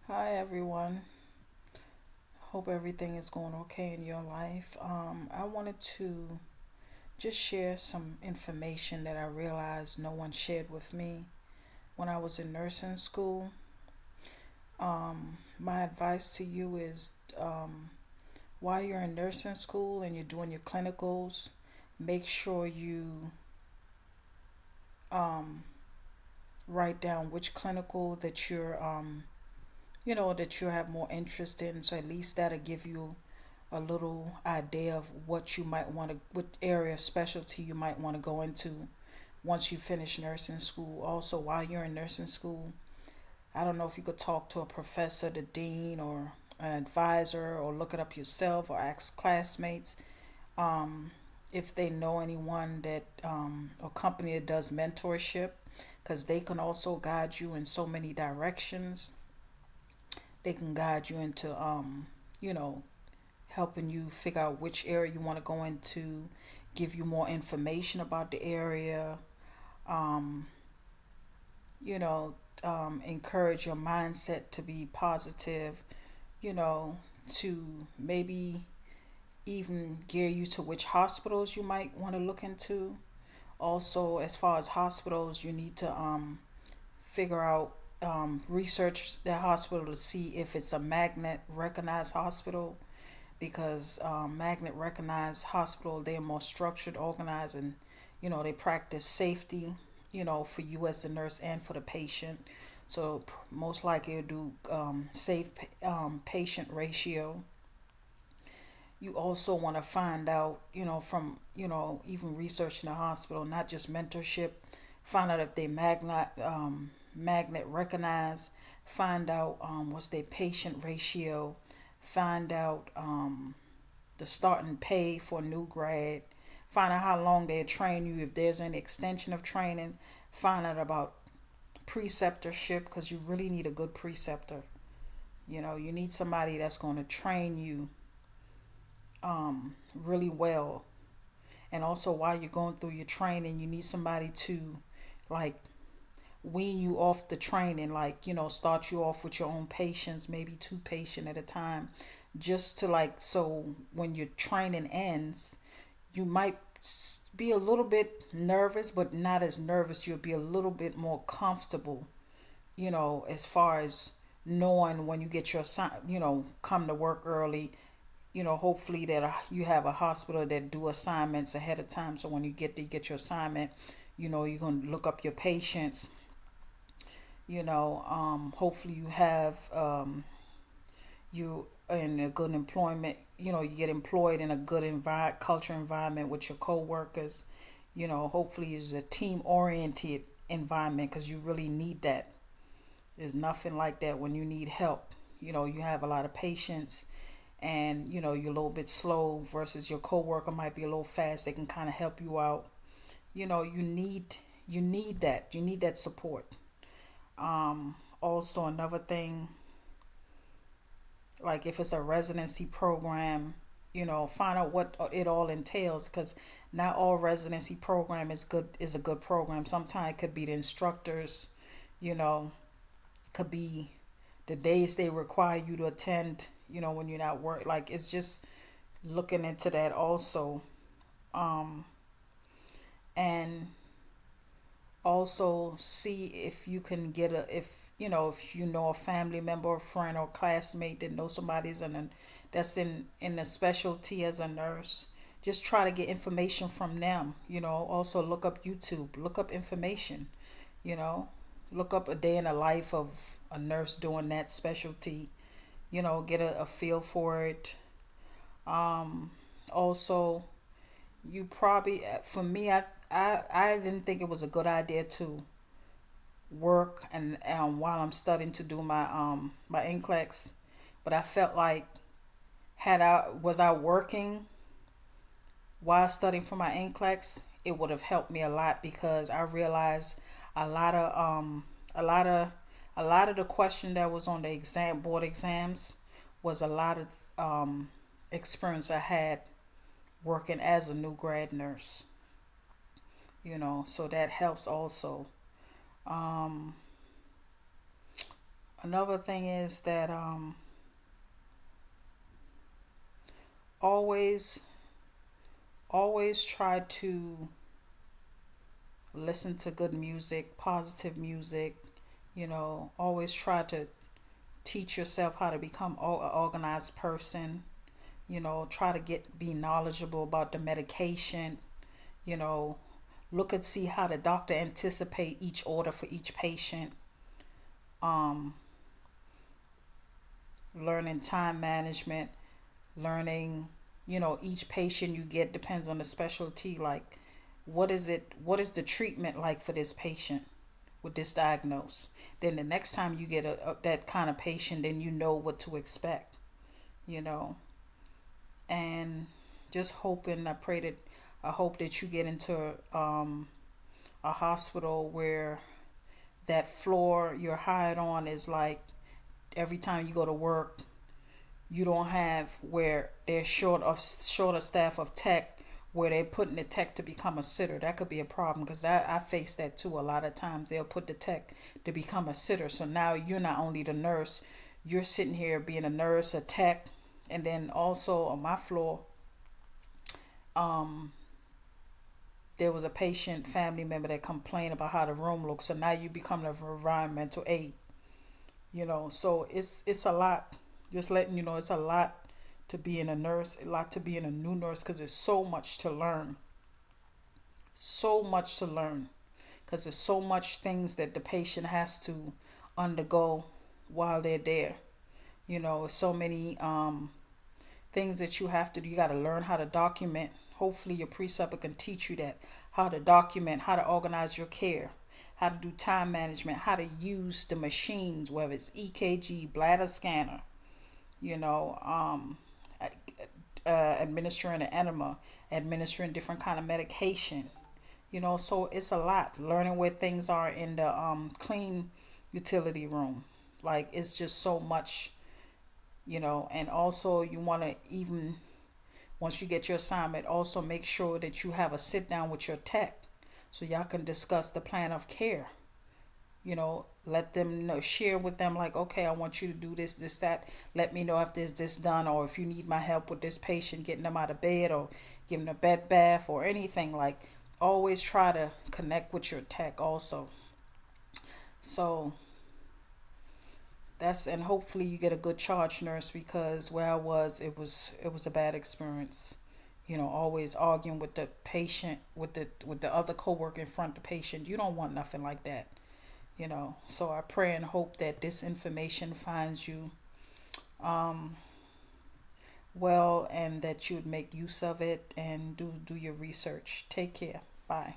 Hi everyone. Hope everything is going okay in your life. I wanted to just share some information that I realized no one shared with me when I was in nursing school. My advice to you is while you're in nursing school and you're doing your clinicals, make sure you um, write down which clinical that that you have more interest in. So at least that'll give you a little idea of what you might want to, what area of specialty you might want to go into once you finish nursing school. Also, while you're in nursing school, I don't know if you could talk to a professor, the dean, or an advisor, or look it up yourself, or ask classmates um, if they know anyone that a company that does mentorship, because they can also guide you in so many directions. They can guide you into you know helping you figure out which area you want to go into, give you more information about the area, um, you know, encourage your mindset to be positive, you know, to maybe even gear you to which hospitals you might want to look into. Also, as far as hospitals, you need to figure out, research that hospital to see if it's a magnet recognized hospital because magnet recognized hospital, they're more structured, organized, and they practice safety, for you as the nurse and for the patient. So most likely it'll do safe patient ratio. You also want to find out, from even researching the hospital, not just mentorship. Find out if they magnet recognize. Find out what's their patient ratio. Find out the starting pay for a new grad. Find out how long they train you. If there's any extension of training, find out about preceptorship because you really need a good preceptor. You need somebody that's going to train you really well. And also, while you're going through your training, you need somebody to like wean you off the training, like start you off with your own patients, maybe two patients at a time, just to so when your training ends, you might be a little bit nervous, but not as nervous. You'll be a little bit more comfortable, as far as knowing when you get your come to work early. Hopefully that you have a hospital that do assignments ahead of time, so when you get your assignment, you're going to look up your patients. Hopefully you have you in a good employment. You get employed in a good culture environment with your coworkers. Hopefully it's a team oriented environment because you really need that. There's nothing like that when you need help. You have a lot of patience and you're a little bit slow versus your coworker might be a little fast. They can kind of help you out. You need that. You need that support. Also, another thing, like if it's a residency program, find out what it all entails because not all residency program is a good program. Sometimes it could be the instructors, you know, could be the days they require you to attend, when you're not work. Like it's just looking into that also. Um, and also see if you can get if you know a family member or friend or classmate that knows somebody's that's in a specialty as a nurse. Just try to get information from them. Also look up YouTube, look up information. you know Look up a day in the life of a nurse doing that specialty. Get a feel for it. Also, you probably, for me, I didn't think it was a good idea to work and while I'm studying to do my NCLEX, but I felt like had I working while studying for my NCLEX, it would have helped me a lot because I realized a lot of a lot of a lot of the question that was on the board exams was a lot of experience I had working as a new grad nurse. So that helps also. Um, Another thing is that always always try to listen to good music, positive music. Always try to teach yourself how to become an organized person. Try to be knowledgeable about the medication. You know, look and see how the doctor anticipate each order for each patient. Um, Learning time management, learning, each patient you get depends on the specialty. Like, what is the treatment like for this patient with this diagnose? Then the next time you get that kind of patient, then you know what to expect, you know. And just hoping, I hope that you get into a hospital where that floor you're hired on is like every time you go to work, you don't have where they're short of staff of tech, where they're putting the tech to become a sitter. That could be a problem, because I face that too. A lot of times they'll put the tech to become a sitter. So now you're not only the nurse, you're sitting here being a nurse, a tech, and then also on my floor, um, there was a patient family member that complained about how the room looks. So now you become an environmental aide. So it's a lot. Just letting you know, it's a lot to being a nurse, a lot to being a new nurse, because there's so much to learn. So much to learn, because there's so much things that the patient has to undergo while they're there. So many things that you have to do. You got to learn how to document. Hopefully your preceptor can teach you that, how to document, how to organize your care, how to do time management, how to use the machines, whether it's EKG, bladder scanner, you know, administering an enema, administering different kind of medication. So it's a lot. Learning where things are in the clean utility room. Like, it's just so much, and also you want to, even once you get your assignment, also make sure that you have a sit down with your tech so y'all can discuss the plan of care. Let them know, share with them, like, okay, I want you to do this, this, that. Let me know if there's this done, or if you need my help with this patient, getting them out of bed, or giving them a bed bath, or anything. Like, always try to connect with your tech also. So and hopefully you get a good charge nurse, because where I was, it was a bad experience. Always arguing with the patient, with the other coworker in front of the patient. You don't want nothing like that. So I pray and hope that this information finds you um, well, and that you'd make use of it and do your research. Take care. Bye.